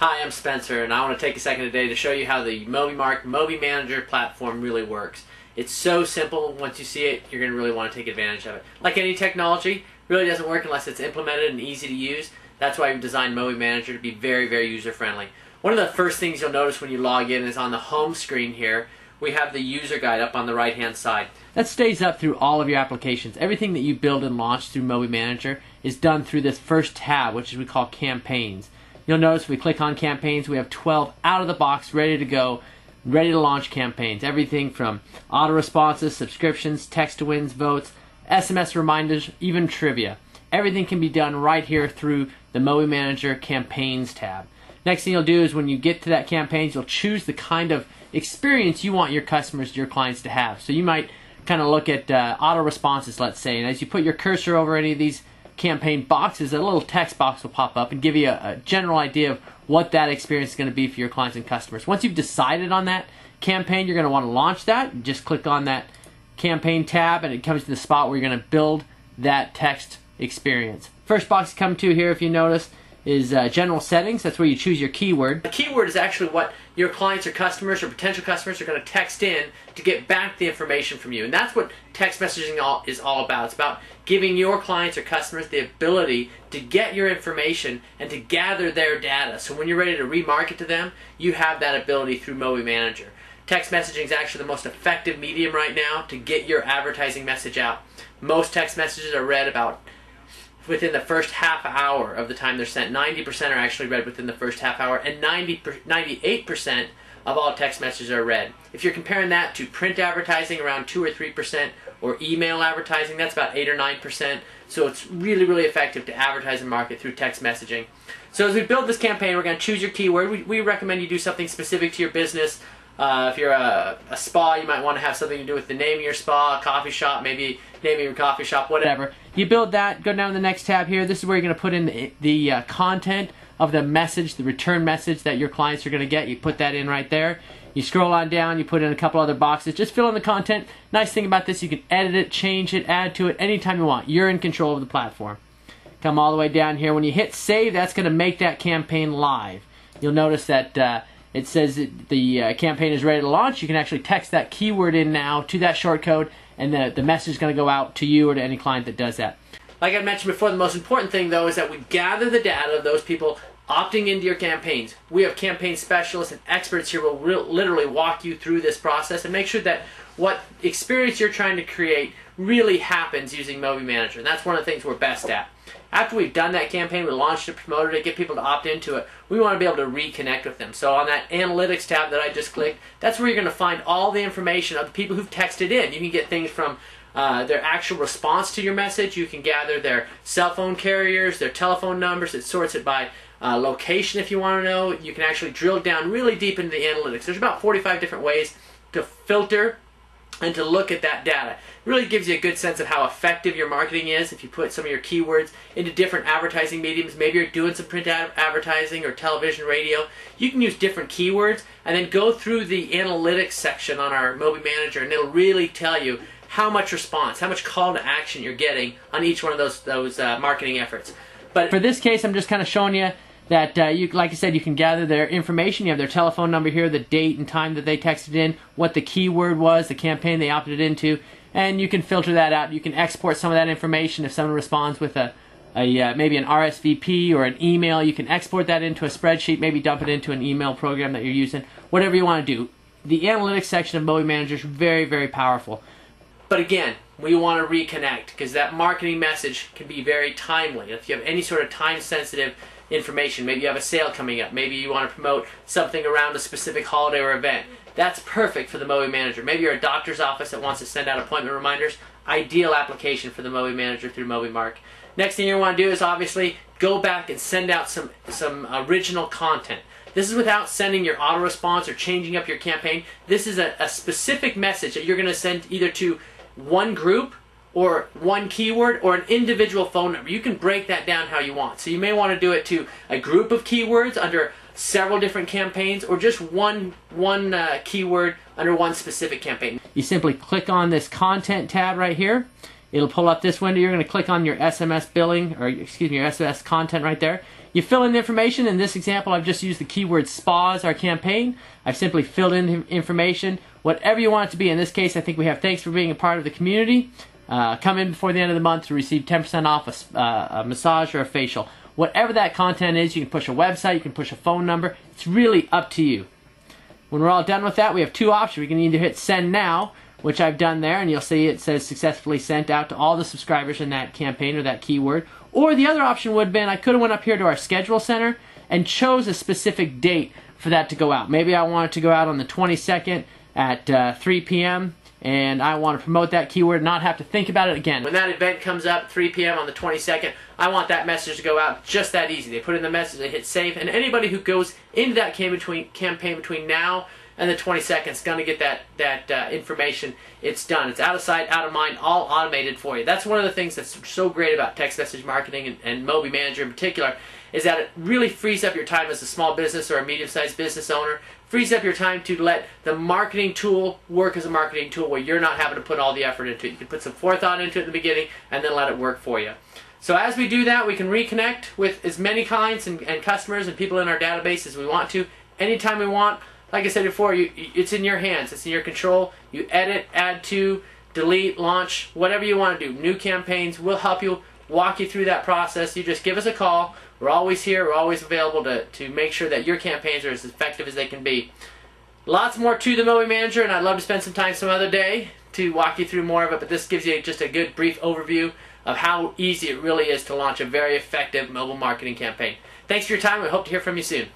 Hi, I'm Spencer, and I want to take a second today to show you how the MobiMark MobiManager platform really works. It's so simple. Once you see it, you're going to really want to take advantage of it. Like any technology, it really doesn't work unless it's implemented and easy to use. That's why we've designed MobiManager to be very, very user-friendly. One of the first things you'll notice when you log in is on the home screen here, we have the user guide up on the right-hand side. That stays up through all of your applications. Everything that you build and launch through MobiManager is done through this first tab, which we call Campaigns. You'll notice if we click on Campaigns, we have 12 out of the box, ready to go, ready to launch campaigns. Everything from auto responses, subscriptions, text to wins, votes, SMS reminders, even trivia. Everything can be done right here through the MobiManager Campaigns tab. Next thing you'll do is when you get to that campaigns, you'll choose the kind of experience you want your customers, your clients to have. So you might kind of look at auto responses, let's say, and as you put your cursor over any of these campaign boxes, a little text box will pop up and give you a general idea of what that experience is going to be for your clients and customers. Once you've decided on that campaign, you're going to want to launch that. You just click on that campaign tab and it comes to the spot where you're going to build that text experience. First box you come to here, if you notice, is general settings. That's where you choose your keyword. The keyword is actually what your clients or customers or potential customers are going to text in to get back the information from you. And that's what text messaging is all about. It's about giving your clients or customers the ability to get your information and to gather their data. So when you're ready to remarket to them, you have that ability through MobiManager. Text messaging is actually the most effective medium right now to get your advertising message out. Most text messages are read about within the first half hour of the time they're sent. 90% are actually read within the first half hour, and 98% of all text messages are read. If you're comparing that to print advertising, around 2 or 3%, or email advertising, that's about 8 or 9%. So it's really, really effective to advertise and market through text messaging. So as we build this campaign, we're going to choose your keyword. We recommend you do something specific to your business. If you're a spa, you might want to have something to do with the name of your spa, a coffee shop, maybe naming your coffee shop, whatever. You build that, go down to the next tab here. This is where you're going to put in the content of the message, the return message that your clients are going to get. You put that in right there. You scroll on down, you put in a couple other boxes. Just fill in the content. Nice thing about this, you can edit it, change it, add to it anytime you want. You're in control of the platform. Come all the way down here. When you hit save, that's going to make that campaign live. You'll notice that it says that the campaign is ready to launch. You can actually text that keyword in now to that shortcode, and the message is going to go out to you or to any client that does that. Like I mentioned before, the most important thing, though, is that we gather the data of those people opting into your campaigns. We have campaign specialists and experts here who will literally walk you through this process and make sure that what experience you're trying to create really happens using MobiManager. And that's one of the things we're best at. After we've done that campaign, we launched it, promoted it, get people to opt into it, we want to be able to reconnect with them. So on that Analytics tab that I just clicked, that's where you're going to find all the information of the people who've texted in. You can get things from their actual response to your message. You can gather their cell phone carriers, their telephone numbers. It sorts it by location if you want to know. You can actually drill down really deep into the analytics. There's about 45 different ways to filter and to look at that data. It really gives you a good sense of how effective your marketing is if you put some of your keywords into different advertising mediums. Maybe you're doing some print advertising or television, radio. You can use different keywords and then go through the analytics section on our MobiManager, and it'll really tell you how much response, how much call to action you're getting on each one of those marketing efforts. But for this case, I'm just kind of showing you that, like I said, you can gather their information. You have their telephone number here, the date and time that they texted in, what the keyword was, the campaign they opted into, and you can filter that out. You can export some of that information. If someone responds with maybe an RSVP or an email, you can export that into a spreadsheet, maybe dump it into an email program that you're using, whatever you want to do. The analytics section of MobiManager is very, very powerful. But again, we want to reconnect because that marketing message can be very timely. If you have any sort of time-sensitive information, maybe you have a sale coming up, maybe you want to promote something around a specific holiday or event, that's perfect for the MobiManager. Maybe you're a doctor's office that wants to send out appointment reminders, ideal application for the MobiManager through MobiMark. Next thing you want to do is obviously go back and send out some original content. This is without sending your auto response or changing up your campaign. This is a specific message that you're going to send either to one group or one keyword or an individual phone number. You can break that down how you want. So you may want to do it to a group of keywords under several different campaigns, or just one keyword under one specific campaign. You simply click on this content tab right here. It'll pull up this window. You're going to click on your SMS billing, or excuse me, your SMS content right there. You fill in the information. In this example, I've just used the keyword spa as our campaign. I've simply filled in information, whatever you want it to be. In this case, I think we have thanks for being a part of the community. Come in before the end of the month to receive 10% off a massage or a facial. Whatever that content is, you can push a website, you can push a phone number. It's really up to you. When we're all done with that, we have two options. We can either hit send now, which I've done there, and you'll see it says successfully sent out to all the subscribers in that campaign or that keyword. Or the other option would have been I could have went up here to our schedule center and chose a specific date for that to go out. Maybe I want it to go out on the 22nd at 3 p.m. and I want to promote that keyword and not have to think about it again. When that event comes up, 3 p.m. on the 22nd, I want that message to go out just that easy. They put in the message, they hit save, and anybody who goes into that campaign between now and the 22nd is going to get that information. It's done. It's out of sight, out of mind, all automated for you. That's one of the things that's so great about text message marketing and MobiManager in particular, is that it really frees up your time as a small business or a medium-sized business owner. Frees up your time to let the marketing tool work as a marketing tool where you're not having to put all the effort into it. You can put some forethought into it in the beginning and then let it work for you. So as we do that, we can reconnect with as many clients and customers and people in our database as we want to, anytime we want. Like I said before, it's in your hands. It's in your control. You edit, add to, delete, launch, whatever you want to do. New campaigns, we'll help you, walk you through that process. You just give us a call. We're always here. We're always available to make sure that your campaigns are as effective as they can be. Lots more to the MobiManager, and I'd love to spend some time some other day to walk you through more of it, but this gives you just a good brief overview of how easy it really is to launch a very effective mobile marketing campaign. Thanks for your time. We hope to hear from you soon.